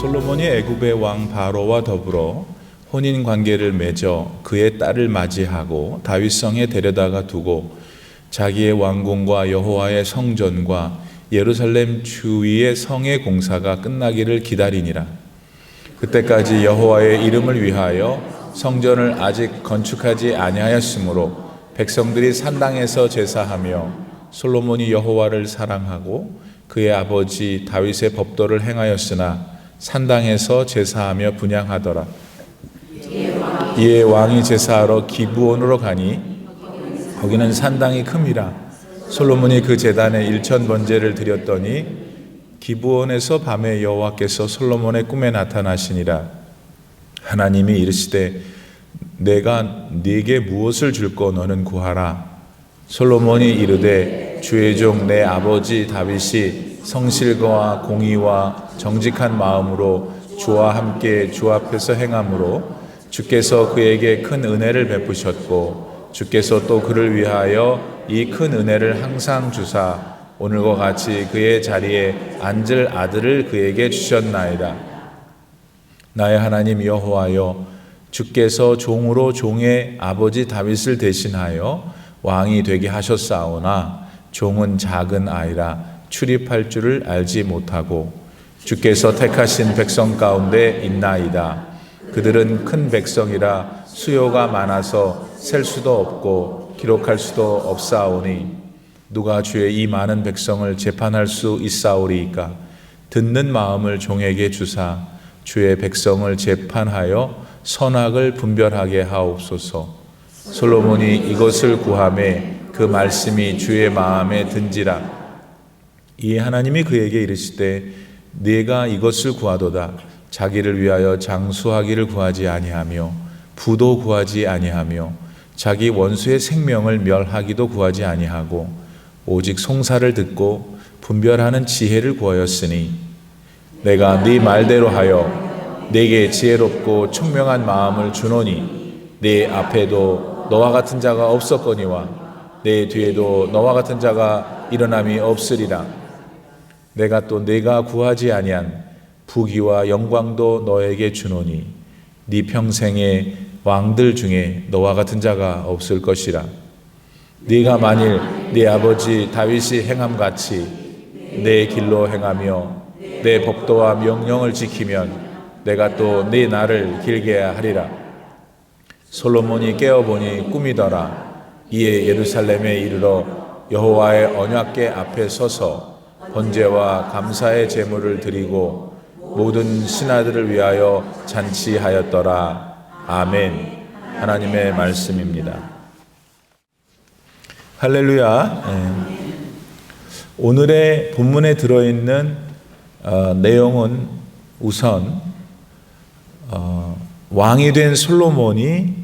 솔로몬이 애굽의 왕 바로와 더불어 혼인 관계를 맺어 그의 딸을 맞이하고 다윗성에 데려다가 두고 자기의 왕궁과 여호와의 성전과 예루살렘 주위의 성의 공사가 끝나기를 기다리니라. 그때까지 여호와의 이름을 위하여 성전을 아직 건축하지 아니하였으므로 백성들이 산당에서 제사하며 솔로몬이 여호와를 사랑하고 그의 아버지 다윗의 법도를 행하였으나 산당에서 제사하며 분향하더라. 이에 왕이 제사하러 기브온으로 가니 거기는 산당이 큼이라. 솔로몬이 그 제단에 1000번제를 드렸더니 기브온에서 밤에 여호와께서 솔로몬의 꿈에 나타나시니라. 하나님이 이르시되 내가 네게 무엇을 줄꼬 너는 구하라. 솔로몬이 이르되 주의 종 내 아버지 다윗이 성실과 공의와 정직한 마음으로 주와 함께 주 앞에서 행함으로 주께서 그에게 큰 은혜를 베푸셨고 주께서 또 그를 위하여 이 큰 은혜를 항상 주사 오늘과 같이 그의 자리에 앉을 아들을 그에게 주셨나이다. 나의 하나님 여호와여, 주께서 종으로 종의 아버지 다윗을 대신하여 왕이 되게 하셨사오나 종은 작은 아이라 출입할 줄을 알지 못하고 주께서 택하신 백성 가운데 있나이다. 그들은 큰 백성이라 수요가 많아서 셀 수도 없고 기록할 수도 없사오니 누가 주의 이 많은 백성을 재판할 수 있사오리이까. 듣는 마음을 종에게 주사 주의 백성을 재판하여 선악을 분별하게 하옵소서. 솔로몬이 이것을 구하매 그 말씀이 주의 마음에 든지라. 이에 하나님이 그에게 이르시되 네가 이것을 구하도다. 자기를 위하여 장수하기를 구하지 아니하며 부도 구하지 아니하며 자기 원수의 생명을 멸하기도 구하지 아니하고 오직 송사를 듣고 분별하는 지혜를 구하였으니 내가 네 말대로 하여 네게 지혜롭고 총명한 마음을 주노니 네 앞에도 너와 같은 자가 없었거니와 내 뒤에도 너와 같은 자가 일어남이 없으리라. 내가 또 네가 구하지 아니한 부귀와 영광도 너에게 주노니 네 평생의 왕들 중에 너와 같은 자가 없을 것이라. 네가 만일 네 아버지 다윗이 행함같이 내 길로 행하며 내 법도와 명령을 지키면 내가 또 네 날을 길게 하리라. 솔로몬이 깨어보니 꿈이더라. 이에 예루살렘에 이르러 여호와의 언약궤 앞에 서서 번제와 감사의 제물을 드리고 모든 신하들을 위하여 잔치하였더라. 아멘. 하나님의 말씀입니다. 할렐루야. 오늘의 본문에 들어있는 내용은 우선 왕이 된 솔로몬이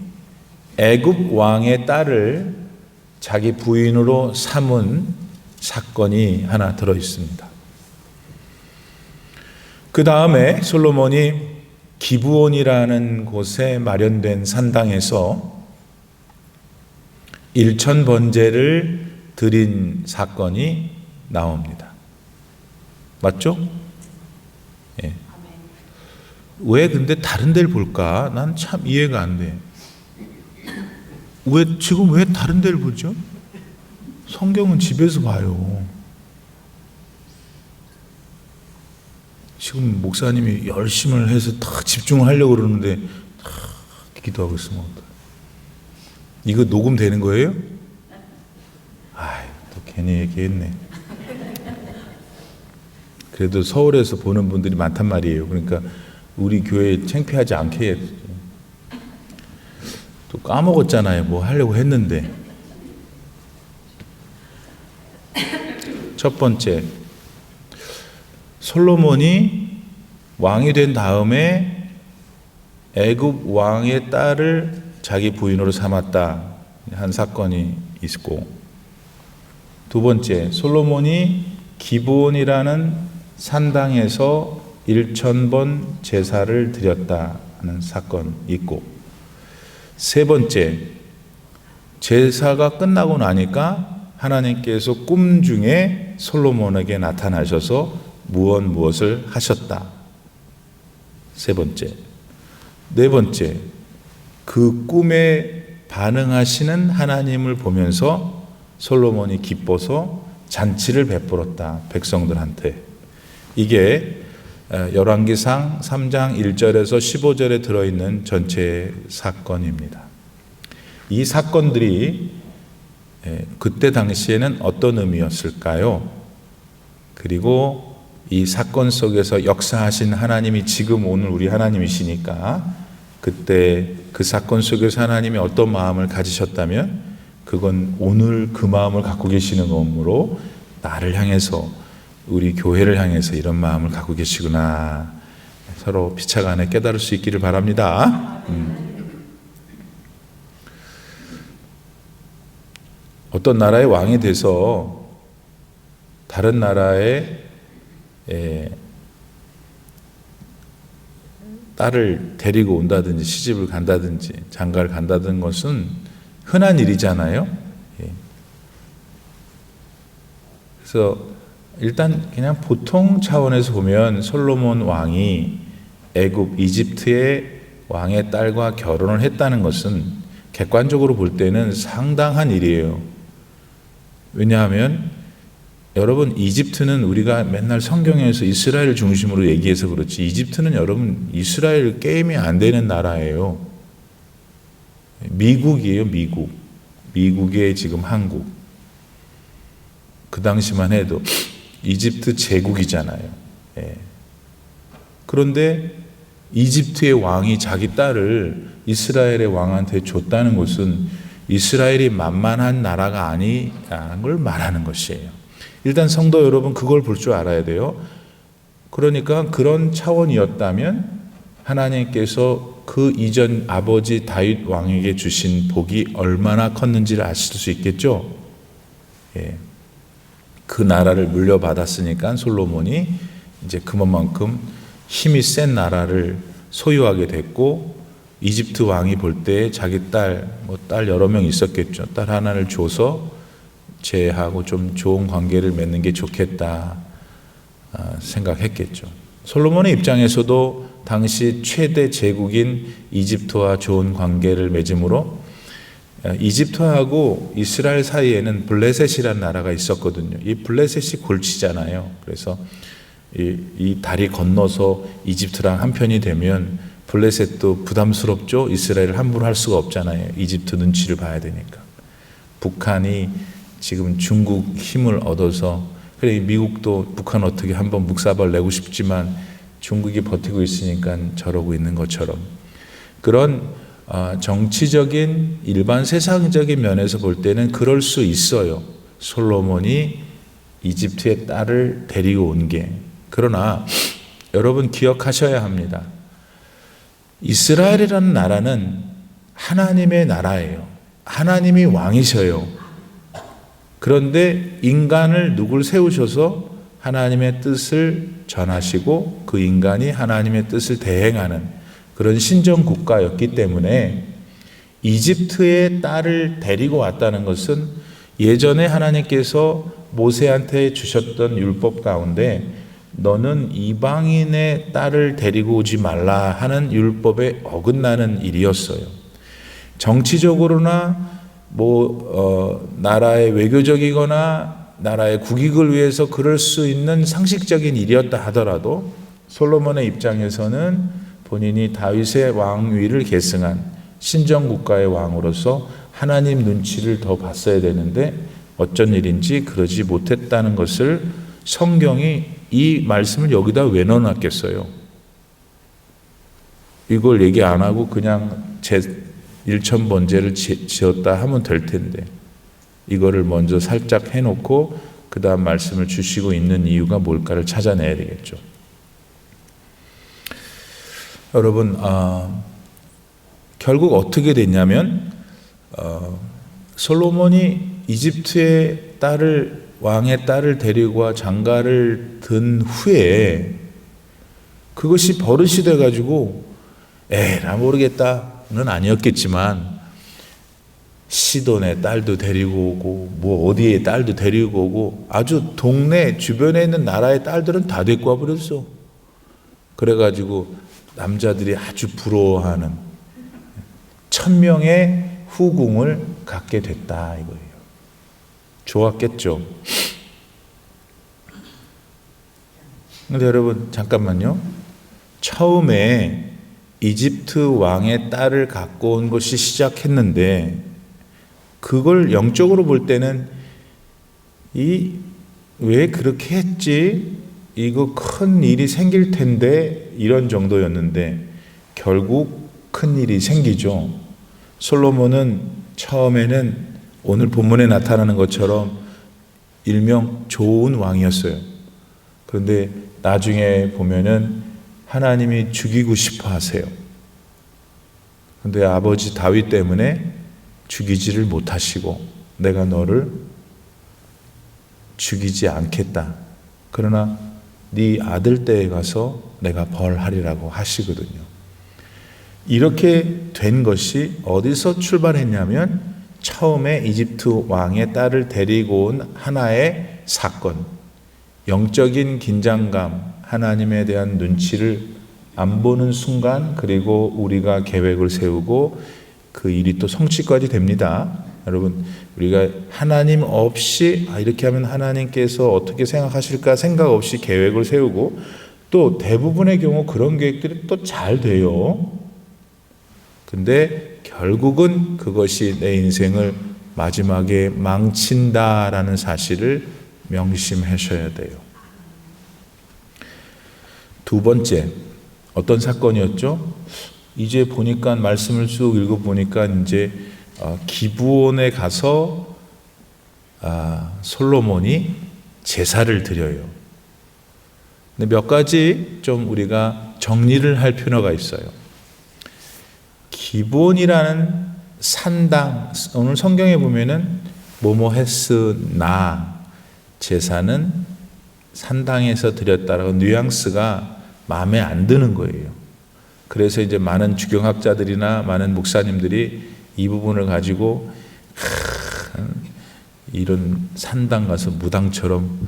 애굽 왕의 딸을 자기 부인으로 삼은 사건이 하나 들어있습니다. 그 다음에 솔로몬이 기브온이라는 곳에 마련된 산당에서 1000번제를 드린 사건이 나옵니다. 맞죠? 예. 왜 근데 다른 데를 볼까? 난 참 이해가 안 돼. 지금 왜 다른 데를 보죠? 성경은 집에서 봐요. 지금 목사님이 열심을 해서 다 집중을 하려고 그러는데 다 기도하고 있으면 이거 녹음되는 거예요? 또 괜히 얘기했네. 그래도 서울에서 보는 분들이 많단 말이에요. 그러니까 우리 교회 창피하지 않게 해야죠. 또 까먹었잖아요. 뭐 하려고 했는데. 첫 번째, 솔로몬이 왕이 된 다음에 애굽 왕의 딸을 자기 부인으로 삼았다 한 사건이 있고, 두 번째, 솔로몬이 기브온이라는 산당에서 1000번 제사를 드렸다 하는 사건이 있고, 세 번째, 제사가 끝나고 나니까 하나님께서 꿈 중에 솔로몬에게 나타나셔서 무엇을 하셨다. 세 번째. 네 번째, 그 꿈에 반응하시는 하나님을 보면서 솔로몬이 기뻐서 잔치를 베풀었다, 백성들한테. 이게 열왕기상 3장 1절에서 15절에 들어있는 전체 사건입니다. 이 사건들이 그때 당시에는 어떤 의미였을까요? 그리고 이 사건 속에서 역사하신 하나님이 지금 오늘 우리 하나님이시니까 그때 그 사건 속에서 하나님이 어떤 마음을 가지셨다면 그건 오늘 그 마음을 갖고 계시는 거므로 나를 향해서, 우리 교회를 향해서 이런 마음을 갖고 계시구나, 서로 피차간에 깨달을 수 있기를 바랍니다. 어떤 나라의 왕이 돼서 다른 나라에 딸을 데리고 온다든지 시집을 간다든지 장가를 간다는 것은 흔한 일이잖아요. 그래서 일단 그냥 보통 차원에서 보면 솔로몬 왕이 애굽 이집트의 왕의 딸과 결혼을 했다는 것은 객관적으로 볼 때는 상당한 일이에요. 왜냐하면 여러분, 이집트는 우리가 맨날 성경에서 이스라엘 중심으로 얘기해서 그렇지, 이집트는 여러분 이스라엘 게임이 안 되는 나라예요. 미국이에요, 미국. 미국의 지금 한국. 그 당시만 해도 이집트 제국이잖아요. 그런데 이집트의 왕이 자기 딸을 이스라엘의 왕한테 줬다는 것은 이스라엘이 만만한 나라가 아니라는 걸 말하는 것이에요. 일단 성도 여러분, 그걸 볼 줄 알아야 돼요. 그러니까 그런 차원이었다면 하나님께서 그 이전 아버지 다윗 왕에게 주신 복이 얼마나 컸는지를 아실 수 있겠죠. 그 나라를 물려받았으니까 솔로몬이 이제 그만큼 힘이 센 나라를 소유하게 됐고, 이집트 왕이 볼 때 자기 딸 여러 명 있었겠죠. 딸 하나를 줘서 쟤하고 좀 좋은 관계를 맺는 게 좋겠다 생각했겠죠. 솔로몬의 입장에서도 당시 최대 제국인 이집트와 좋은 관계를 맺음으로, 이집트하고 이스라엘 사이에는 블레셋이라는 나라가 있었거든요. 이 블레셋이 골치잖아요. 그래서 이 다리 건너서 이집트랑 한편이 되면 블레셋도 부담스럽죠. 이스라엘을 함부로 할 수가 없잖아요. 이집트 눈치를 봐야 되니까. 북한이 지금 중국 힘을 얻어서, 그래 미국도 북한 어떻게 한번 묵사발 내고 싶지만 중국이 버티고 있으니까 저러고 있는 것처럼, 그런 정치적인 일반 세상적인 면에서 볼 때는 그럴 수 있어요. 솔로몬이 이집트의 딸을 데리고 온 게. 그러나 여러분 기억하셔야 합니다. 이스라엘이라는 나라는 하나님의 나라예요. 하나님이 왕이셔요. 그런데 인간을 누굴 세우셔서 하나님의 뜻을 전하시고 그 인간이 하나님의 뜻을 대행하는 그런 신정 국가였기 때문에 이집트의 딸을 데리고 왔다는 것은 예전에 하나님께서 모세한테 주셨던 율법 가운데 너는 이방인의 딸을 데리고 오지 말라 하는 율법에 어긋나는 일이었어요. 정치적으로나 나라의 외교적이거나 나라의 국익을 위해서 그럴 수 있는 상식적인 일이었다 하더라도 솔로몬의 입장에서는 본인이 다윗의 왕위를 계승한 신정국가의 왕으로서 하나님 눈치를 더 봤어야 되는데 어쩐 일인지 그러지 못했다는 것을 성경이 이 말씀을 여기다 왜 넣어놨겠어요? 이걸 얘기 안 하고 그냥 제 일천번제를 지었다 하면 될 텐데 이거를 먼저 살짝 해놓고 그 다음 말씀을 주시고 있는 이유가 뭘까를 찾아내야 되겠죠. 여러분, 결국 어떻게 됐냐면 솔로몬이 이집트의 왕의 딸을 데리고 와 장가를 든 후에 그것이 버릇이 돼가지고 나 모르겠다는 아니었겠지만 시돈의 딸도 데리고 오고 어디에 딸도 데리고 오고 아주 동네 주변에 있는 나라의 딸들은 다 데리고 와버렸어. 그래가지고 남자들이 아주 부러워하는 1000명의 후궁을 갖게 됐다 이거예요. 좋았겠죠. 근데 여러분 잠깐만요. 처음에 이집트 왕의 딸을 갖고 온 것이 시작했는데 그걸 영적으로 볼 때는 왜 그렇게 했지? 이거 큰 일이 생길 텐데 이런 정도였는데 결국 큰 일이 생기죠. 솔로몬은 처음에는 오늘 본문에 나타나는 것처럼 일명 좋은 왕이었어요. 그런데 나중에 보면은 하나님이 죽이고 싶어 하세요. 그런데 아버지 다윗 때문에 죽이지를 못하시고 내가 너를 죽이지 않겠다. 그러나 네 아들 때에 가서 내가 벌하리라고 하시거든요. 이렇게 된 것이 어디서 출발했냐면 처음에 이집트 왕의 딸을 데리고 온 하나의 사건, 영적인 긴장감, 하나님에 대한 눈치를 안 보는 순간, 그리고 우리가 계획을 세우고 그 일이 또 성취까지 됩니다. 여러분, 우리가 하나님 없이 이렇게 하면 하나님께서 어떻게 생각하실까 생각 없이 계획을 세우고 또 대부분의 경우 그런 계획들이 또 잘 돼요. 근데 결국은 그것이 내 인생을 마지막에 망친다라는 사실을 명심하셔야 돼요. 두 번째, 어떤 사건이었죠? 이제 보니까 말씀을 쭉 읽어보니까 이제 기브온에 가서 솔로몬이 제사를 드려요. 근데 몇 가지 좀 우리가 정리를 할 필요가 있어요. 기브온이라는 산당, 오늘 성경에 보면은 모모헤스나 제사는 산당에서 드렸다라고 뉘앙스가 마음에 안 드는 거예요. 그래서 이제 많은 주경학자들이나 많은 목사님들이 이 부분을 가지고 이런 산당 가서 무당처럼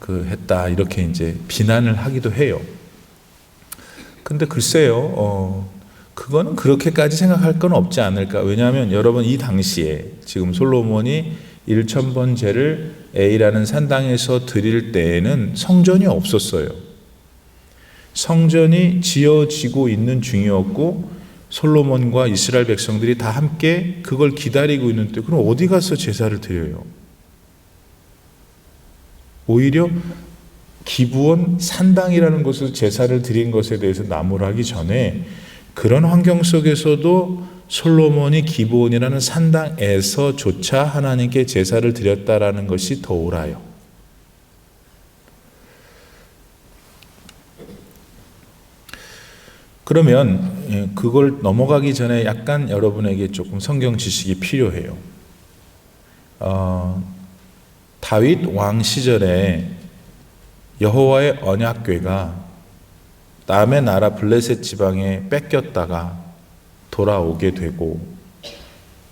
했다 이렇게 이제 비난을 하기도 해요. 근데 글쎄요, 그거는 그렇게까지 생각할 건 없지 않을까. 왜냐하면 여러분 이 당시에 지금 솔로몬이 1000번 제를 A라는 산당에서 드릴 때에는 성전이 없었어요. 성전이 지어지고 있는 중이었고 솔로몬과 이스라엘 백성들이 다 함께 그걸 기다리고 있는 때 그럼 어디 가서 제사를 드려요? 오히려 기브온 산당이라는 곳에서 제사를 드린 것에 대해서 나무라기 전에 그런 환경 속에서도 솔로몬이 기브온이라는 산당에서조차 하나님께 제사를 드렸다라는 것이 더 옳아요. 그러면 그걸 넘어가기 전에 약간 여러분에게 조금 성경 지식이 필요해요. 다윗 왕 시절에 여호와의 언약궤가 남의 나라 블레셋 지방에 뺏겼다가 돌아오게 되고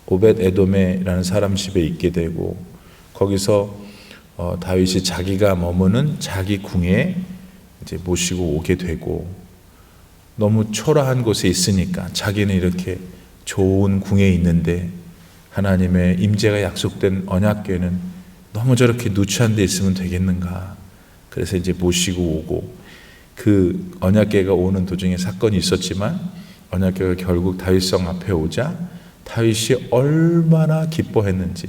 오벳 에돔이라는 사람 집에 있게 되고 거기서 다윗이 자기가 머무는 자기 궁에 이제 모시고 오게 되고 너무 초라한 곳에 있으니까 자기는 이렇게 좋은 궁에 있는데 하나님의 임재가 약속된 언약궤는 너무 저렇게 누추한 데 있으면 되겠는가. 그래서 이제 모시고 오고 그 언약궤가 오는 도중에 사건이 있었지만 언약궤가 결국 다윗성 앞에 오자 다윗이 얼마나 기뻐했는지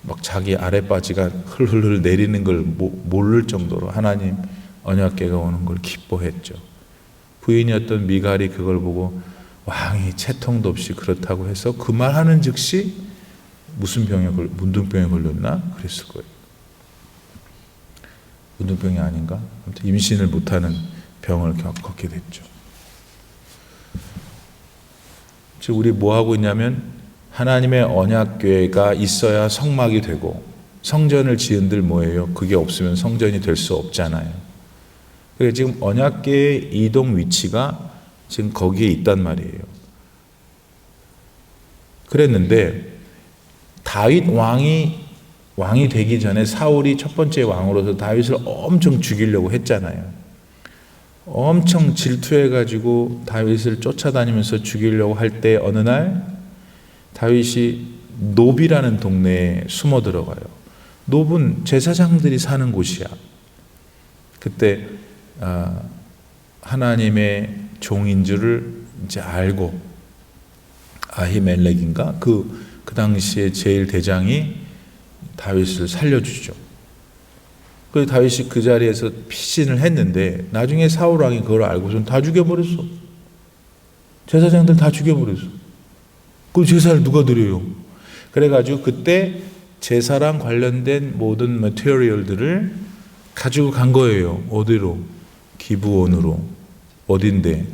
막 자기 아랫바지가 흘흘흘 내리는 걸 모를 정도로 하나님 언약궤가 오는 걸 기뻐했죠. 부인이었던 미갈이 그걸 보고 왕이 채통도 없이 그렇다고 해서 그 말하는 즉시 무슨 문둥병에 걸렸나 그랬을 거예요. 문둥병이 아닌가? 아무튼 임신을 못하는 병을 겪게 됐죠. 지금 우리 뭐 하고 있냐면 하나님의 언약궤가 있어야 성막이 되고 성전을 지은들 뭐예요? 그게 없으면 성전이 될 수 없잖아요. 그래서 지금 언약궤의 이동 위치가 지금 거기에 있단 말이에요. 그랬는데 다윗 왕이 되기 전에 사울이 첫 번째 왕으로서 다윗을 엄청 죽이려고 했잖아요. 엄청 질투해가지고 다윗을 쫓아다니면서 죽이려고 할 때 어느 날 다윗이 놉이라는 동네에 숨어 들어가요. 놉은 제사장들이 사는 곳이야. 그때 하나님의 종인 줄을 이제 알고 아히멜렉인가 그 당시에 제일 대장이 다윗을 살려주죠. 그래서 다윗이 그 자리에서 피신을 했는데 나중에 사울 왕이 그걸 알고선 다 죽여버렸어. 제사장들 다 죽여버렸어. 그럼 제사를 누가 드려요? 그래가지고 그때 제사랑 관련된 모든 매테리얼들을 가지고 간 거예요. 어디로? 기브온으로. 어딘데?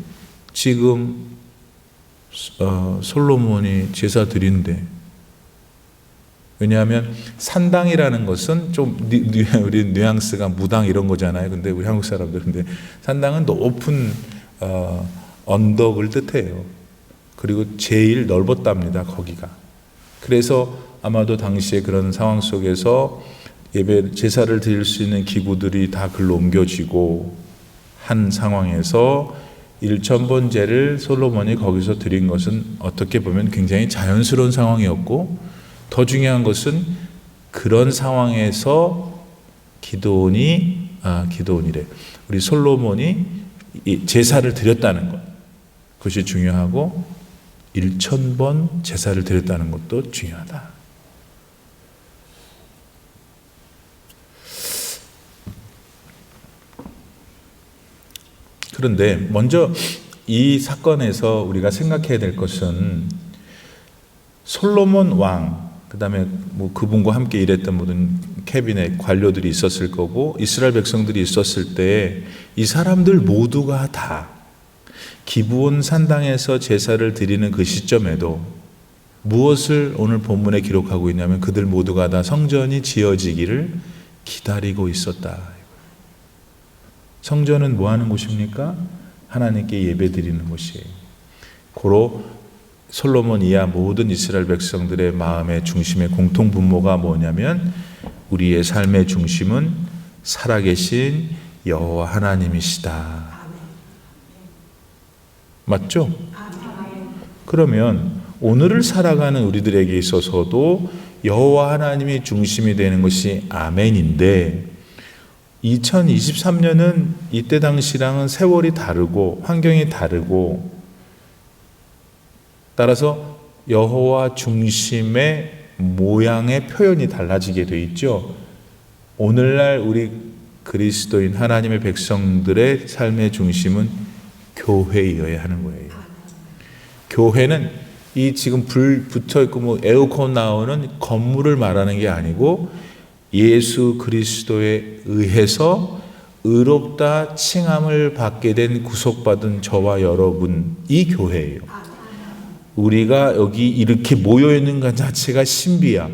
지금 솔로몬이 제사 드린대. 왜냐하면 산당이라는 것은 좀 우리 뉘앙스가 무당 이런 거잖아요. 근데 우리 한국 사람들 근데 산당은 높은 언덕을 뜻해요. 그리고 제일 넓었답니다. 거기가. 그래서 아마도 당시에 그런 상황 속에서 예배 제사를 드릴 수 있는 기구들이 다 글로 옮겨지고 한 상황에서 일천번제를 솔로몬이 거기서 드린 것은 어떻게 보면 굉장히 자연스러운 상황이었고 더 중요한 것은 그런 상황에서 기드온이래. 우리 솔로몬이 제사를 드렸다는 것. 그것이 중요하고 1000번 제사를 드렸다는 것도 중요하다. 그런데 먼저 이 사건에서 우리가 생각해야 될 것은 솔로몬 왕, 그 다음에 뭐 그분과 함께 일했던 모든 캐비넷 관료들이 있었을 거고 이스라엘 백성들이 있었을 때 이 사람들 모두가 다 기브온 산당에서 제사를 드리는 그 시점에도 무엇을 오늘 본문에 기록하고 있냐면 그들 모두가 다 성전이 지어지기를 기다리고 있었다. 성전은 뭐 하는 곳입니까? 하나님께 예배 드리는 곳이에요. 고로 솔로몬 이하 모든 이스라엘 백성들의 마음의 중심의 공통 분모가 뭐냐면 우리의 삶의 중심은 살아계신 여호와 하나님이시다. 맞죠? 그러면 오늘을 살아가는 우리들에게 있어서도 여호와 하나님이 중심이 되는 것이 아멘인데 2023년은 이때 당시랑은 세월이 다르고 환경이 다르고 따라서 여호와 중심의 모양의 표현이 달라지게 돼 있죠. 오늘날 우리 그리스도인 하나님의 백성들의 삶의 중심은 교회이어야 하는 거예요. 교회는 이 지금 불 붙어 있고 뭐 에어컨 나오는 건물을 말하는 게 아니고 예수 그리스도에 의해서 의롭다 칭함을 받게 된 구속받은 저와 여러분 이 교회예요. 우리가 여기 이렇게 모여 있는 것 자체가 신비야.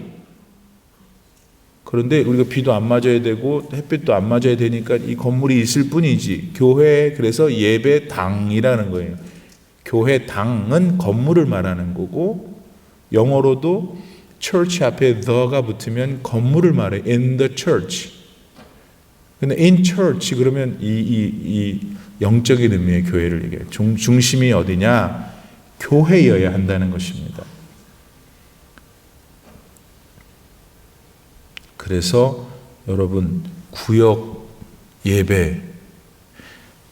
그런데 우리가 비도 안 맞아야 되고 햇빛도 안 맞아야 되니까 이 건물이 있을 뿐이지. 교회 그래서 예배당이라는 거예요. 교회당은 건물을 말하는 거고 영어로도 church 앞에 the가 붙으면 건물을 말해. In the church. 근데 in church 그러면 이 영적인 의미의 교회를 얘기해요. 중심이 어디냐? 교회여야 한다는 것입니다. 그래서 여러분 구역 예배,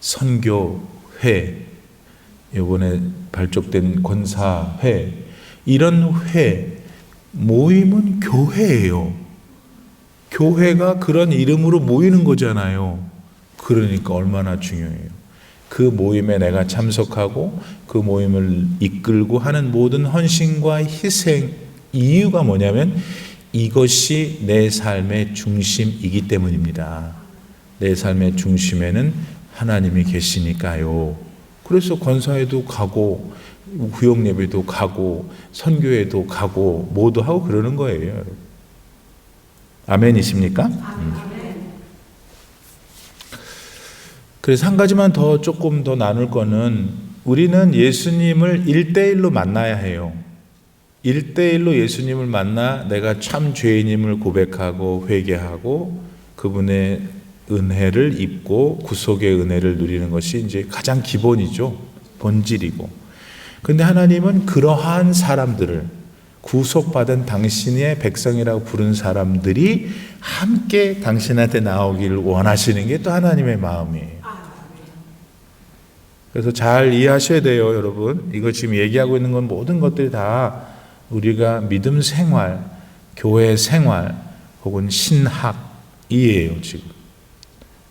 선교회, 이번에 발족된 권사회 이런 회 모임은 교회예요. 교회가 그런 이름으로 모이는 거잖아요. 그러니까 얼마나 중요해요. 그 모임에 내가 참석하고 그 모임을 이끌고 하는 모든 헌신과 희생 이유가 뭐냐면 이것이 내 삶의 중심이기 때문입니다. 내 삶의 중심에는 하나님이 계시니까요. 그래서 권사회도 가고 구역 예배도 가고 선교회도 가고 모두 하고 그러는 거예요. 아멘이십니까? 그래서 한 가지만 더 조금 더 나눌 거는 우리는 예수님을 1대1로 만나야 해요. 1대1로 예수님을 만나 내가 참 죄인임을 고백하고 회개하고 그분의 은혜를 입고 구속의 은혜를 누리는 것이 이제 가장 기본이죠. 본질이고. 근데 하나님은 그러한 사람들을 구속받은 당신의 백성이라고 부른 사람들이 함께 당신한테 나오기를 원하시는 게 또 하나님의 마음이에요. 그래서 잘 이해하셔야 돼요, 여러분. 이거 지금 얘기하고 있는 건 모든 것들이 다 우리가 믿음 생활, 교회 생활, 혹은 신학이에요, 지금.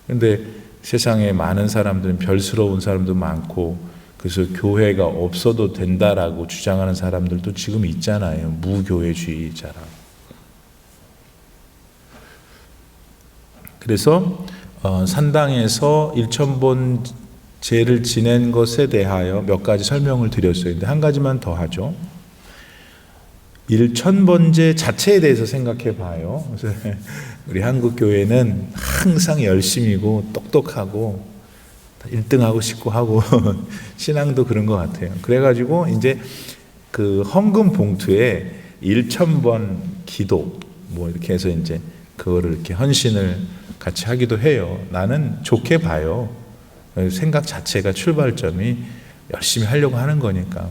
근데 세상에 많은 사람들은 별스러운 사람도 많고, 그래서 교회가 없어도 된다라고 주장하는 사람들도 지금 있잖아요. 무교회주의자라고. 그래서 산당에서 일천번 제를 지낸 것에 대하여 몇 가지 설명을 드렸어요. 근데 한 가지만 더 하죠. 일천번제 자체에 대해서 생각해 봐요. 그래서 우리 한국 교회는 항상 열심이고 똑똑하고 1등하고 싶고 하고 신앙도 그런 것 같아요. 그래가지고 이제 그 헌금 봉투에 1000번 기도 뭐 이렇게 해서 이제 그거를 이렇게 헌신을 같이 하기도 해요. 나는 좋게 봐요. 생각 자체가 출발점이 열심히 하려고 하는 거니까.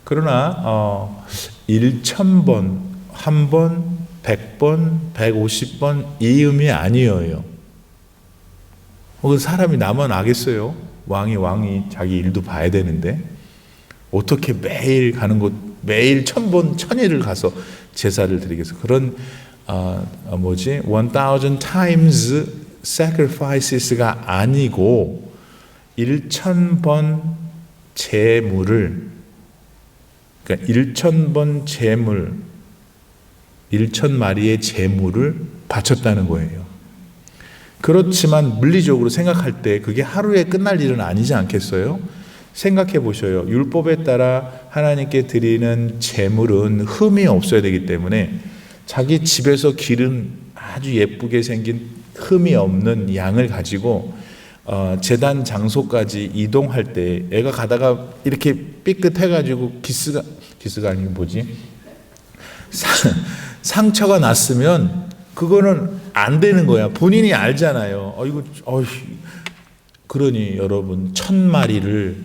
그러나 1000번, 1번, 100번, 150번 이 의미 아니에요. 혹은 사람이 나만 아겠어요? 왕이 자기 일도 봐야 되는데 어떻게 매일 가는 곳 매일 1000번 1000일을 가서 제사를 드리겠어? 그런 1000 times sacrifices가 아니고 1000번 제물을, 그러니까 1000번 제물, 1000마리의 제물을 바쳤다는 거예요. 그렇지만 물리적으로 생각할 때 그게 하루에 끝날 일은 아니지 않겠어요? 생각해 보셔요. 율법에 따라 하나님께 드리는 제물은 흠이 없어야 되기 때문에 자기 집에서 기른 아주 예쁘게 생긴 흠이 없는 양을 가지고 제단 장소까지 이동할 때 애가 가다가 이렇게 삐끗해가지고 기스가 아니고 뭐지? 상처가 났으면 그거는 안 되는 거야. 본인이 알잖아요. 그러니 여러분 1000마리를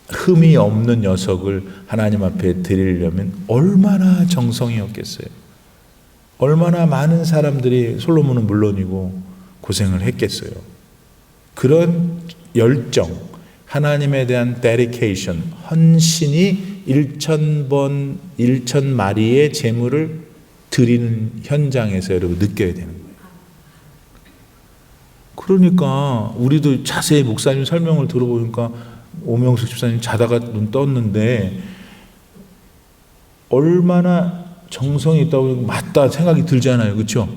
흠이 없는 녀석을 하나님 앞에 드리려면 얼마나 정성이었겠어요. 얼마나 많은 사람들이, 솔로몬은 물론이고 고생을 했겠어요. 그런 열정, 하나님에 대한 dedication, 헌신이 1000번, 1000마리의 제물을 드리는 현장에서 여러분 느껴야 되는 거예요. 그러니까 우리도 자세히 목사님 설명을 들어보니까 오명숙 집사님 자다가 눈 떴는데 얼마나 정성이 있다고 맞다 생각이 들잖아요. 그렇죠?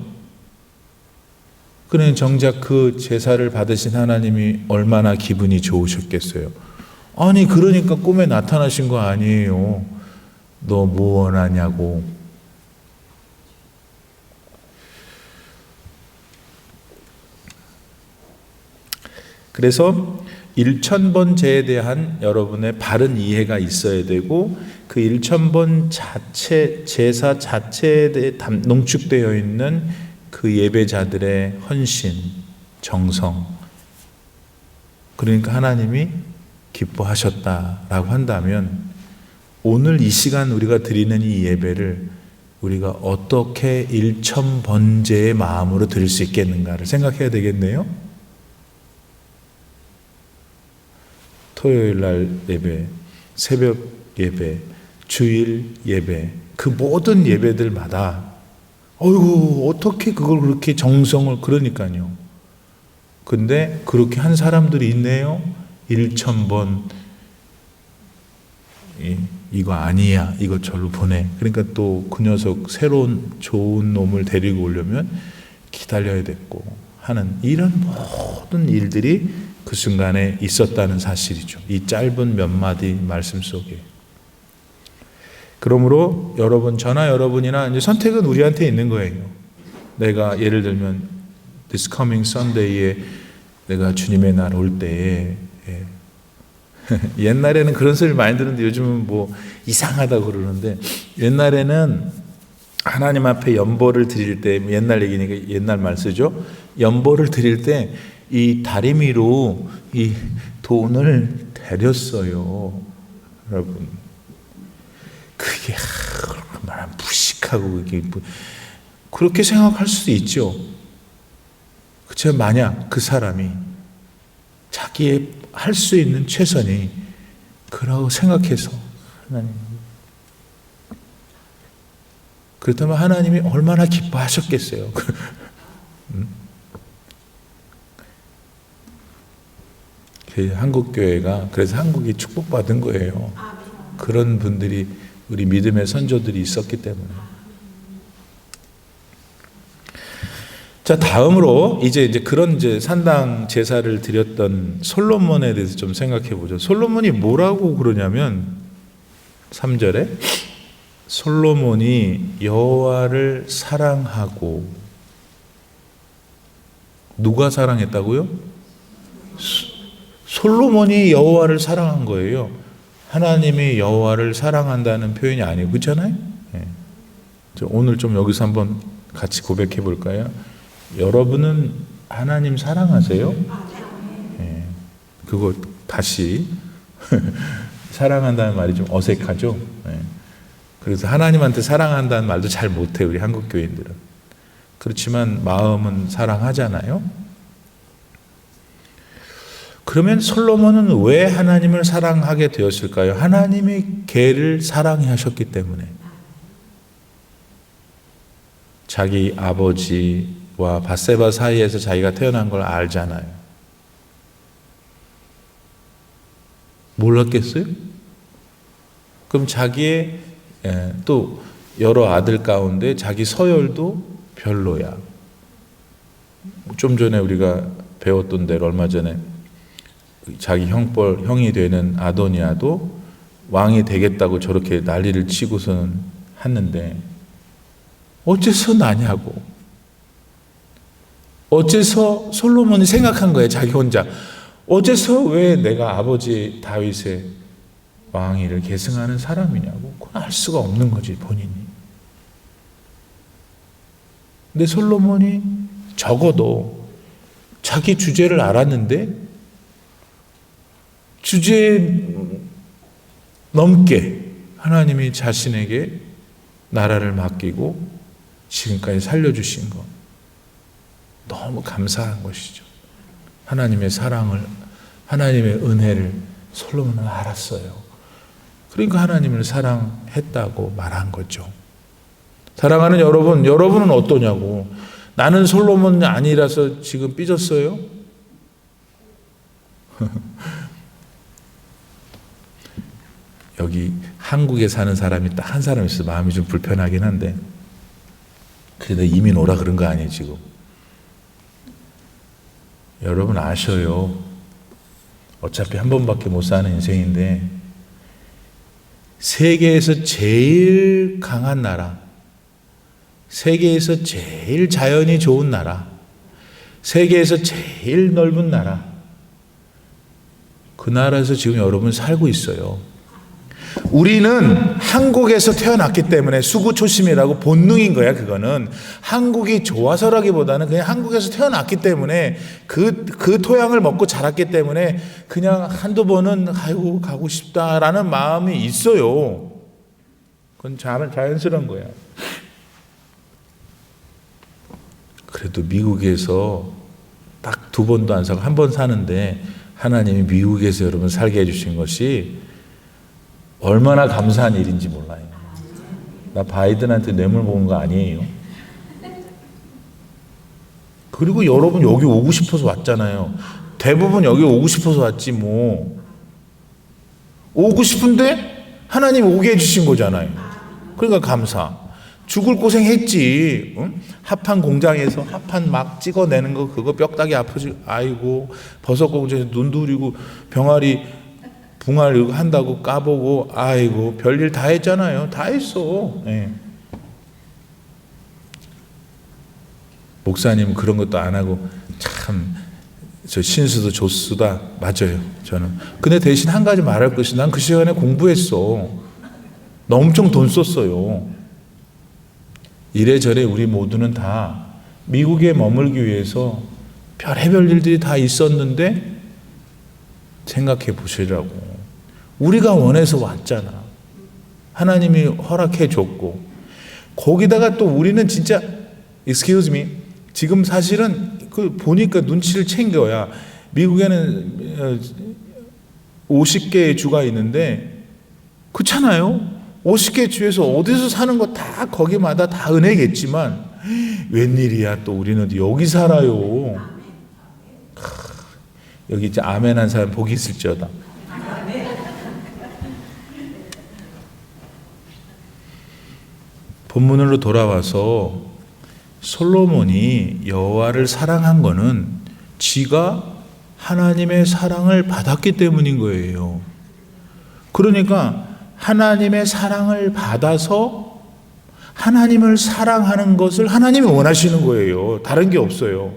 그러니 정작 그 제사를 받으신 하나님이 얼마나 기분이 좋으셨겠어요. 아니 그러니까 꿈에 나타나신 거 아니에요. 너 뭐 원하냐고. 그래서 1000번 제에 대한 여러분의 바른 이해가 있어야 되고, 그 1000번 자체, 제사 자체에 대해 농축되어 있는 그 예배자들의 헌신, 정성, 그러니까 하나님이 기뻐하셨다라고 한다면 오늘 이 시간 우리가 드리는 이 예배를 우리가 어떻게 1000번제의 마음으로 드릴 수 있겠는가를 생각해야 되겠네요. 토요일 날 예배, 새벽 예배, 주일 예배, 그 모든 예배들마다 어떻게 그걸 그렇게 정성을, 그러니까요. 근데 그렇게 한 사람들이 있네요. 1000번 이거 아니야, 이거 절로 보내. 그러니까 또 그 녀석 새로운 좋은 놈을 데리고 오려면 기다려야 됐고 하는 이런 모든 일들이 그 순간에 있었다는 사실이죠. 이 짧은 몇 마디 말씀 속에. 그러므로 여러분, 저나 여러분이나 이제 선택은 우리한테 있는 거예요. 내가 예를 들면 this coming Sunday에 내가 주님의 날 올 때에 옛날에는 그런 소리를 많이 듣는데 요즘은 뭐 이상하다고 그러는데, 옛날에는 하나님 앞에 연보를 드릴 때, 옛날 얘기니까 옛날 말 쓰죠. 연보를 드릴 때 이 다리미로 이 돈을 데렸어요. 여러분, 그게 얼마나 무식하고 그렇게 생각할 수도 있죠. 그렇죠. 만약 그 사람이 자기의 할 수 있는 최선이 그라고 생각해서 하나님, 그렇다면 하나님이 얼마나 기뻐하셨겠어요. 한국교회가 그래서 한국이 축복받은 거예요. 그런 분들이, 우리 믿음의 선조들이 있었기 때문에. 자, 다음으로 이제 그런 산당 제사를 드렸던 솔로몬에 대해서 좀 생각해 보죠. 솔로몬이 뭐라고 그러냐면 3절에 솔로몬이 여호와를 사랑하고, 누가 사랑했다고요? 솔로몬이 여호와를 사랑한 거예요. 하나님이 여호와를 사랑한다는 표현이 아니고, 그렇잖아요? 네. 오늘 좀 여기서 한번 같이 고백해 볼까요? 여러분은 하나님 사랑하세요? 네. 그거 다시 사랑한다는 말이 좀 어색하죠? 네. 그래서 하나님한테 사랑한다는 말도 잘 못해요, 우리 한국 교인들은. 그렇지만 마음은 사랑하잖아요. 그러면 솔로몬은 왜 하나님을 사랑하게 되었을까요? 하나님이 걔를 사랑하셨기 때문에. 자기 아버지와 밧세바 사이에서 자기가 태어난 걸 알잖아요. 몰랐겠어요? 그럼 자기의 또 여러 아들 가운데 자기 서열도 별로야. 좀 전에 우리가 배웠던 대로 얼마 전에 자기 형이 되는 아도니아도 왕이 되겠다고 저렇게 난리를 치고서는 했는데, 어째서 나냐고. 어째서 솔로몬이 생각한 거예요, 자기 혼자. 어째서 왜 내가 아버지 다윗의 왕위를 계승하는 사람이냐고. 그건 알 수가 없는 거지, 본인이. 근데 솔로몬이 적어도 자기 주제를 알았는데 주제에 넘게 하나님이 자신에게 나라를 맡기고 지금까지 살려주신 것, 너무 감사한 것이죠. 하나님의 사랑을, 하나님의 은혜를 솔로몬은 알았어요. 그러니까 하나님을 사랑했다고 말한 거죠. 사랑하는 여러분, 여러분은 어떠냐고. 나는 솔로몬이 아니라서 지금 삐졌어요? 여기 한국에 사는 사람이 딱 한 사람 있어. 마음이 좀 불편하긴 한데, 그래도 이민 오라 그런 거 아니에요 지금. 여러분 아셔요. 어차피 한 번밖에 못 사는 인생인데, 세계에서 제일 강한 나라, 세계에서 제일 자연이 좋은 나라, 세계에서 제일 넓은 나라, 그 나라에서 지금 여러분 살고 있어요. 우리는 한국에서 태어났기 때문에 수구초심이라고 본능인 거야. 그거는 한국이 좋아서라기보다는 그냥 한국에서 태어났기 때문에 그 토양을 먹고 자랐기 때문에 그냥 한두 번은 아이고 가고 싶다라는 마음이 있어요. 그건 자연스러운 거야. 그래도 미국에서 딱 2번도 안 사고 1번 사는데 하나님이 미국에서 여러분 살게 해주신 것이 얼마나 감사한 일인지 몰라요. 나 바이든한테 뇌물 먹은 거 아니에요. 그리고 여러분 여기 오고 싶어서 왔잖아요. 대부분 여기 오고 싶어서 왔지 뭐. 오고 싶은데 하나님 오게 해주신 거잖아요. 그러니까 감사. 죽을 고생했지. 응? 합판 공장에서 합판 막 찍어내는 거 그거 뼈다귀 아프지. 아이고 버섯 공장에서 눈 두리고 병아리 붕알 이거 한다고 까보고 아이고 별일 다 했잖아요. 다 했어. 네. 목사님 그런 것도 안 하고 참 저 신수도 조수다. 맞아요. 저는. 근데 대신 한 가지 말할 것이, 난 그 시간에 공부했어. 나 엄청 돈 썼어요. 이래저래 우리 모두는 다 미국에 머물기 위해서 별의별 일들이 다 있었는데 생각해 보시라고. 우리가 원해서 왔잖아. 하나님이 허락해 줬고, 거기다가 또 우리는 진짜 excuse me, 지금 사실은 그 보니까 눈치를 챙겨야 미국에는 50개의 주가 있는데 그렇잖아요. 50개 주에서 어디서 사는 거 다 거기마다 다 은혜겠지만 웬일이야 또 우리는 여기 살아요. 여기 이제 아멘 한 사람 복이 있을지어다. 본문으로 돌아와서 솔로몬이 여호와를 사랑한 거는 지가 하나님의 사랑을 받았기 때문인 거예요. 그러니까 하나님의 사랑을 받아서 하나님을 사랑하는 것을 하나님이 원하시는 거예요. 다른 게 없어요.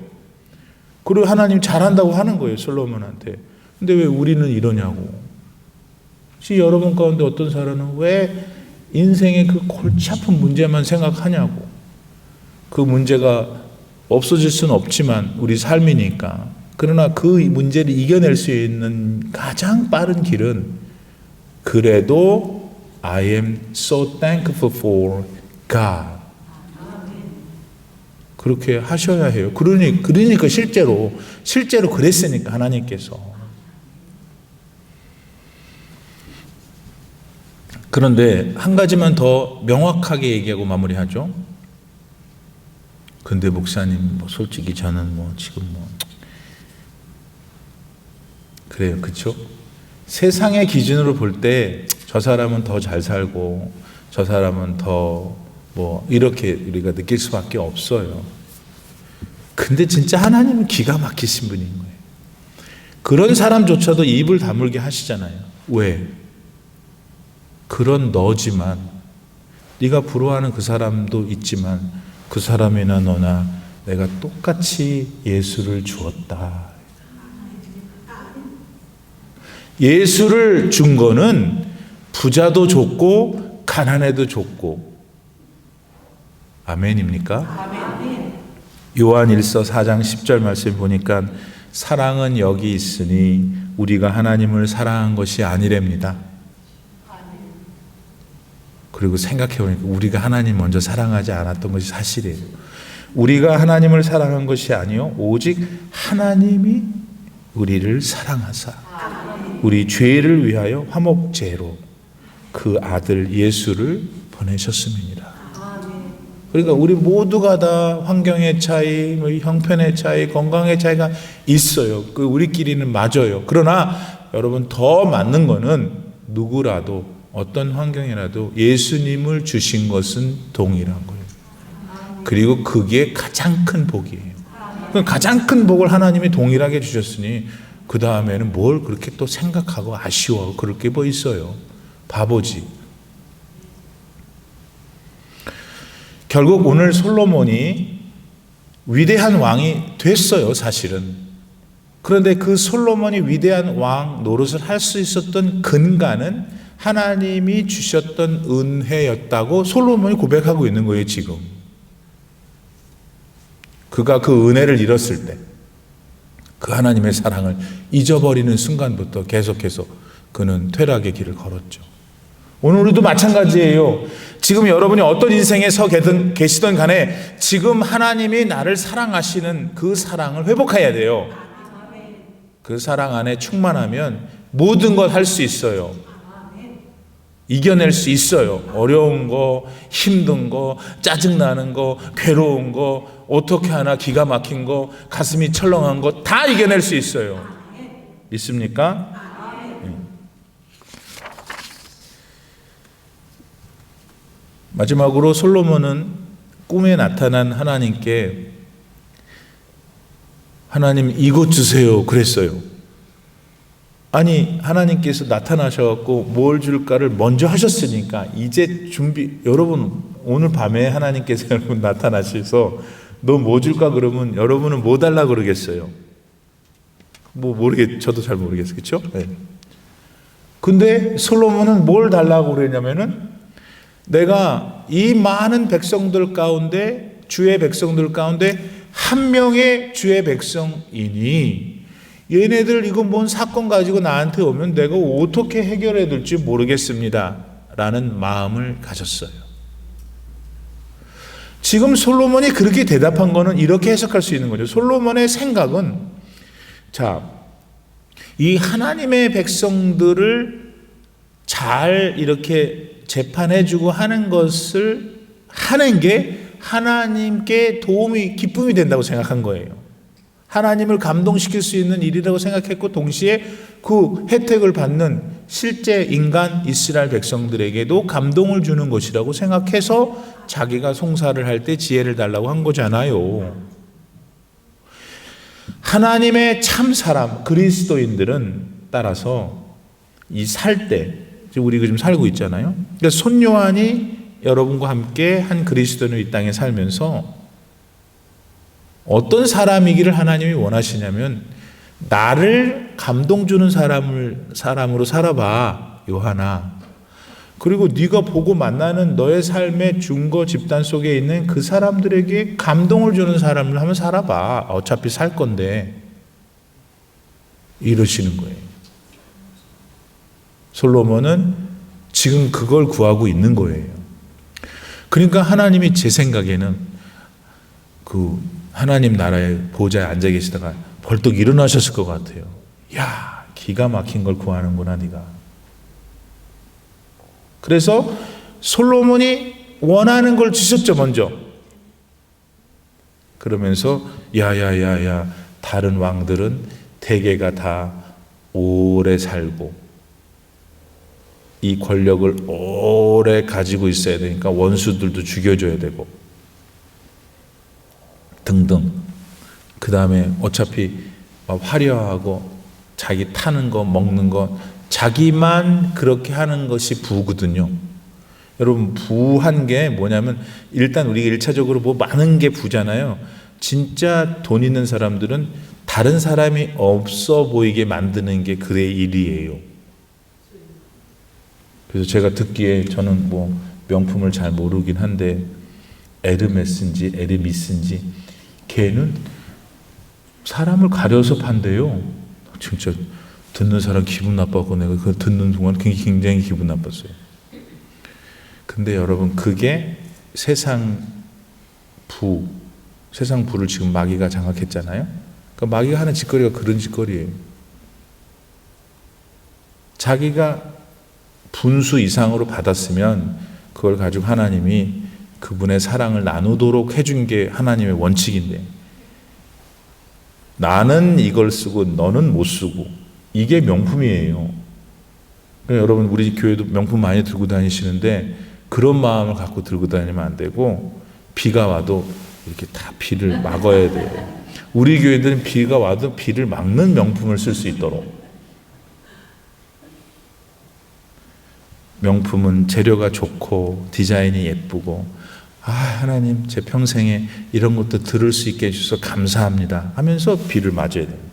그리고 하나님 잘한다고 하는 거예요, 솔로몬한테. 근데 왜 우리는 이러냐고. 혹시 여러분 가운데 어떤 사람은 왜 인생의 그 골치 아픈 문제만 생각하냐고. 그 문제가 없어질 수는 없지만 우리 삶이니까. 그러나 그 문제를 이겨낼 수 있는 가장 빠른 길은 그래도 I am so thankful for God. 그렇게 하셔야 해요. 그러니까 실제로 그랬으니까 하나님께서. 그런데 한 가지만 더 명확하게 얘기하고 마무리하죠. 근데 목사님, 솔직히 저는 지금 그래요, 그렇죠? 세상의 기준으로 볼 때 저 사람은 더 잘 살고 저 사람은 더 이렇게 우리가 느낄 수밖에 없어요. 근데 진짜 하나님은 기가 막히신 분인 거예요. 그런 사람조차도 입을 다물게 하시잖아요. 왜? 그런 너지만, 네가 부러워하는 그 사람도 있지만 그 사람이나 너나 내가 똑같이 예수를 주었다. 예수를 준 거는 부자도 줬고 가난해도 줬고. 아멘입니까? 아멘. 요한 1서 4장 10절 말씀 보니까 사랑은 여기 있으니 우리가 하나님을 사랑한 것이 아니랍니다. 그리고 생각해 보니까 우리가 하나님 먼저 사랑하지 않았던 것이 사실이에요. 우리가 하나님을 사랑한 것이 아니요 오직 하나님이 우리를 사랑하사 우리 죄를 위하여 화목제로 그 아들 예수를 보내셨음이니라. 그러니까 우리 모두가 다 환경의 차이, 형편의 차이, 건강의 차이가 있어요. 그 우리끼리는 맞아요. 그러나 여러분 더 맞는 거는 누구라도 어떤 환경이라도 예수님을 주신 것은 동일한 거예요. 그리고 그게 가장 큰 복이에요. 가장 큰 복을 하나님이 동일하게 주셨으니 그 다음에는 뭘 그렇게 또 생각하고 아쉬워하고 그럴 게 뭐 있어요. 바보지. 결국 오늘 솔로몬이 위대한 왕이 됐어요, 사실은. 그런데 그 솔로몬이 위대한 왕 노릇을 할 수 있었던 근간은 하나님이 주셨던 은혜였다고 솔로몬이 고백하고 있는 거예요, 지금. 그가 그 은혜를 잃었을 때, 그 하나님의 사랑을 잊어버리는 순간부터 계속해서 그는 퇴락의 길을 걸었죠. 오늘 우리도 마찬가지예요. 지금 여러분이 어떤 인생에 서 계시던 간에 지금 하나님이 나를 사랑하시는 그 사랑을 회복해야 돼요. 그 사랑 안에 충만하면 모든 걸 할 수 있어요. 이겨낼 수 있어요. 어려운 거, 힘든 거, 짜증나는 거, 괴로운 거, 어떻게 하나 기가 막힌 거, 가슴이 철렁한 거 다 이겨낼 수 있어요. 믿습니까? 마지막으로 솔로몬은 꿈에 나타난 하나님께 하나님 이것 주세요 그랬어요. 아니 하나님께서 나타나셔갖고 뭘 줄까를 먼저 하셨으니까 이제 여러분 오늘 밤에 하나님께서 여러분 나타나셔서 너 뭐 줄까 그러면 여러분은 뭐 달라 그러겠어요? 저도 잘 모르겠어요. 그렇죠? 네. 근데 솔로몬은 뭘 달라고 그랬냐면은 내가 이 많은 백성들 가운데, 주의 백성들 가운데 한 명의 주의 백성이니 얘네들 이거 뭔 사건 가지고 나한테 오면 내가 어떻게 해결해야 될지 모르겠습니다 라는 마음을 가졌어요. 지금 솔로몬이 그렇게 대답한 거는 이렇게 해석할 수 있는 거죠. 솔로몬의 생각은, 자, 이 하나님의 백성들을 잘 이렇게 재판해주고 하는 것을 하는 게 하나님께 기쁨이 된다고 생각한 거예요. 하나님을 감동시킬 수 있는 일이라고 생각했고, 동시에 그 혜택을 받는 실제 인간 이스라엘 백성들에게도 감동을 주는 것이라고 생각해서 자기가 송사를 할 때 지혜를 달라고 한 거잖아요. 하나님의 참 사람, 그리스도인들은 따라서 이 살 때, 우리가 지금 살고 있잖아요. 그러니까 손 요한이 여러분과 함께 한 그리스도인으로 이 땅에 살면서 어떤 사람이기를 하나님이 원하시냐면, 나를 감동 주는 사람으로 살아봐, 요한아. 그리고 네가 보고 만나는 너의 삶의 중거 집단 속에 있는 그 사람들에게 감동을 주는 사람을 한번 살아봐. 어차피 살 건데. 이러시는 거예요. 솔로몬은 지금 그걸 구하고 있는 거예요. 그러니까 하나님이 제 생각에는 그 하나님 나라의 보좌에 앉아 계시다가 벌떡 일어나셨을 것 같아요. 야, 기가 막힌 걸 구하는구나 네가. 그래서 솔로몬이 원하는 걸 주셨죠, 먼저. 그러면서 야야야야, 다른 왕들은 대개가 다 오래 살고 이 권력을 오래 가지고 있어야 되니까 원수들도 죽여줘야 되고 등등. 그 다음에 어차피 화려하고 자기 타는 거 먹는 거 자기만 그렇게 하는 것이 부거든요. 여러분, 부한 게 뭐냐면, 일단 우리가 1차적으로 뭐 많은 게 부잖아요. 진짜 돈 있는 사람들은 다른 사람이 없어 보이게 만드는 게 그의 일이에요. 그래서 제가 듣기에, 저는 뭐 명품을 잘 모르긴 한데 에르메스인지 에르미스인지 걔는 사람을 가려서 판대요. 진짜 듣는 사람 기분 나빴고, 내가 그거 듣는 동안 굉장히 기분 나빴어요. 근데 여러분, 그게 세상 부를 지금 마귀가 장악했잖아요. 그러니까 마귀가 하는 짓거리가 그런 짓거리예요. 자기가 분수 이상으로 받았으면 그걸 가지고 하나님이 그분의 사랑을 나누도록 해준 게 하나님의 원칙인데, 나는 이걸 쓰고 너는 못 쓰고, 이게 명품이에요. 그러니까 여러분, 우리 교회도 명품 많이 들고 다니시는데 그런 마음을 갖고 들고 다니면 안 되고, 비가 와도 이렇게 다 비를 막아야 돼요. 우리 교회들은 비가 와도 비를 막는 명품을 쓸 수 있도록. 명품은 재료가 좋고 디자인이 예쁘고, 하나님 제 평생에 이런 것도 들을 수 있게 해주셔서 감사합니다 하면서 비를 맞아야 돼요.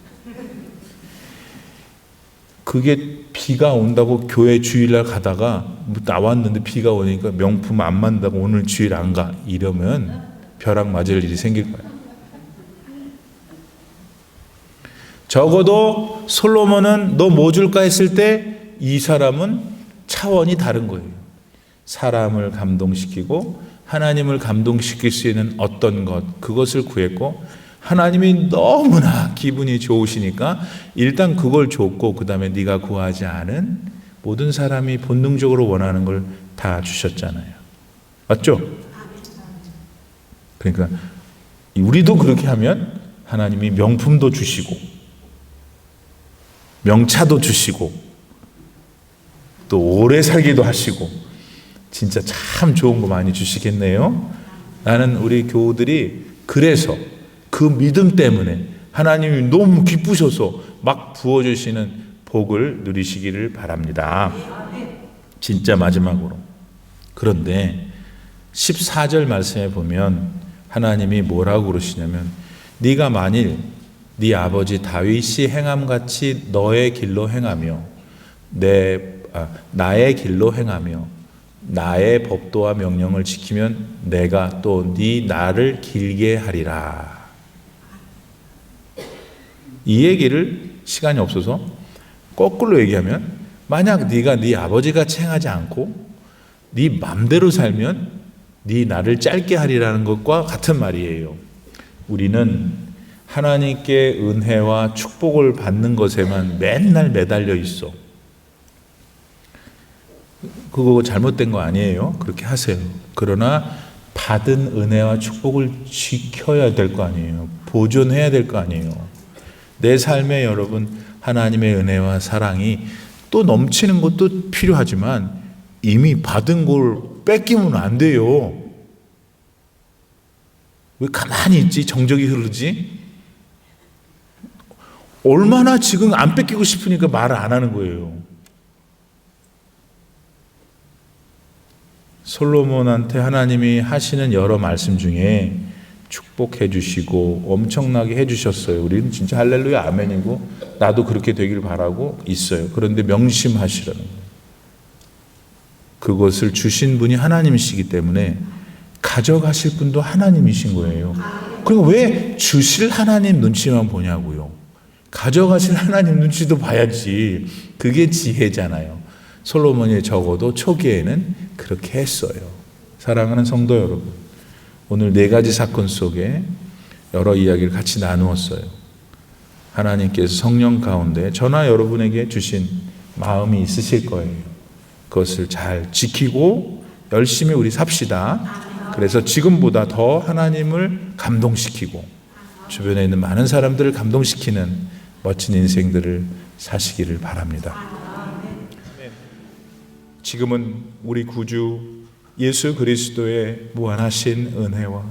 그게 비가 온다고 교회 주일날 가다가 나왔는데 비가 오니까 명품 안 만다고 오늘 주일 안 가, 이러면 벼락 맞을 일이 생길 거예요. 적어도 솔로몬은 너 뭐 줄까 했을 때 이 사람은 차원이 다른 거예요. 사람을 감동시키고 하나님을 감동시킬 수 있는 어떤 것, 그것을 구했고, 하나님이 너무나 기분이 좋으시니까 일단 그걸 줬고, 그 다음에 네가 구하지 않은 모든 사람이 본능적으로 원하는 걸 다 주셨잖아요. 맞죠? 그러니까 우리도 그렇게 하면 하나님이 명품도 주시고 명차도 주시고 또 오래 살기도 하시고 진짜 참 좋은 거 많이 주시겠네요. 나는 우리 교우들이 그래서 그 믿음 때문에 하나님이 너무 기쁘셔서 막 부어주시는 복을 누리시기를 바랍니다. 진짜 마지막으로. 그런데 14절 말씀에 보면 하나님이 뭐라고 그러시냐면, 네가 만일 네 아버지 다윗이 행함같이 너의 길로 행하며 나의 길로 행하며 나의 법도와 명령을 지키면 내가 또 네 나를 길게 하리라. 이 얘기를 시간이 없어서 거꾸로 얘기하면, 만약 네가 네 아버지 같이 행하지 않고 네 맘대로 살면 네 나를 짧게 하리라는 것과 같은 말이에요. 우리는 하나님께 은혜와 축복을 받는 것에만 맨날 매달려 있어. 그거 잘못된 거 아니에요. 그렇게 하세요. 그러나 받은 은혜와 축복을 지켜야 될 거 아니에요. 보존해야 될 거 아니에요. 내 삶에 여러분, 하나님의 은혜와 사랑이 또 넘치는 것도 필요하지만 이미 받은 걸 뺏기면 안 돼요. 왜 가만히 있지? 정적이 흐르지? 얼마나 지금 안 뺏기고 싶으니까 말을 안 하는 거예요. 솔로몬한테 하나님이 하시는 여러 말씀 중에 축복해 주시고 엄청나게 해 주셨어요. 우리는 진짜 할렐루야 아멘이고 나도 그렇게 되길 바라고 있어요. 그런데 명심하시라는 거예요. 그것을 주신 분이 하나님이시기 때문에 가져가실 분도 하나님이신 거예요. 그리고 왜 주실 하나님 눈치만 보냐고요. 가져가실 하나님 눈치도 봐야지. 그게 지혜잖아요. 솔로몬이 적어도 초기에는 그렇게 했어요. 사랑하는 성도 여러분, 오늘 4가지 사건 속에 여러 이야기를 같이 나누었어요. 하나님께서 성령 가운데 저나 여러분에게 주신 마음이 있으실 거예요. 그것을 잘 지키고 열심히 우리 삽시다. 그래서 지금보다 더 하나님을 감동시키고 주변에 있는 많은 사람들을 감동시키는 멋진 인생들을 사시기를 바랍니다. 지금은 우리 구주 예수 그리스도의 무한하신 은혜와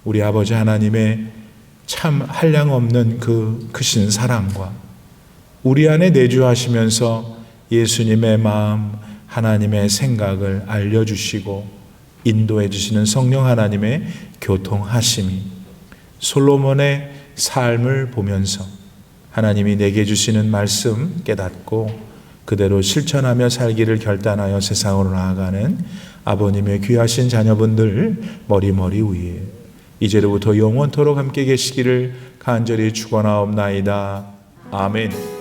우리 아버지 하나님의 참 한량없는 그 크신 사랑과 우리 안에 내주하시면서 예수님의 마음, 하나님의 생각을 알려주시고 인도해 주시는 성령 하나님의 교통하심이 솔로몬의 삶을 보면서 하나님이 내게 주시는 말씀 깨닫고 그대로 실천하며 살기를 결단하여 세상으로 나아가는 아버님의 귀하신 자녀분들 머리머리 위에 이제로부터 영원토록 함께 계시기를 간절히 축원하옵나이다. 아멘.